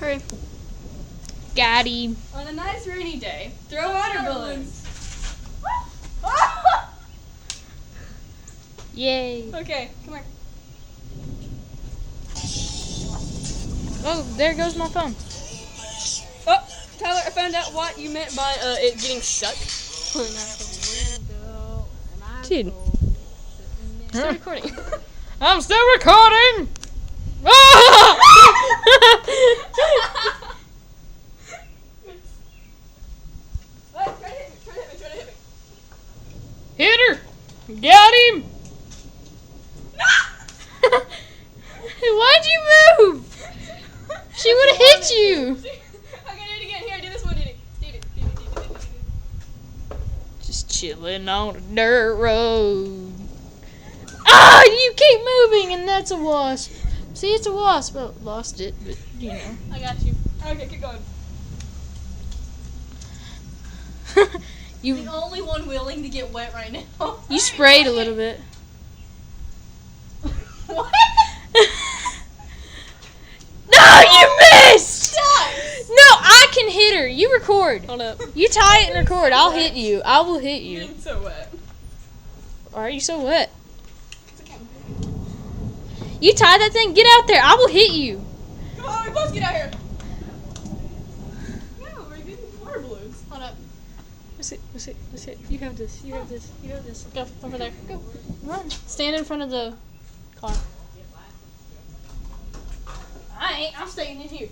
Hurry. Got him. On a nice rainy day, throw water balloons. Yay. Okay, come here. Oh, there goes my phone. Oh, Tyler, I found out what you meant by it getting stuck. Dude. Still recording. I'm still recording! Ah! What? Try to hit me, try to hit me, try to hit me. Hit her! Got him! Why'd you move? She would have hit you! Okay, do it again. Here, do this one, Diddy. Just chilling on a dirt road. Ah! You keep moving and that's a wasp. See, it's a wasp. Oh, lost it, but you know. I got you. Okay, keep going. You The only one willing to get wet right now. you sprayed a little bit. What? No, you missed! Stop! No, I can hit her. You record. Hold up. You tie it and record. I'll hit you. I will hit You're you. getting so wet. Why are you so wet? You tie that thing. Get out there. I will hit you. Come on, we both get out here. No, we're getting water balloons. Hold up. Let's hit. Let's hit. Let's hit. You have this. You have this. You have this. Go over there. Go. Run. Stand in front of the car. I ain't. I'm staying in here.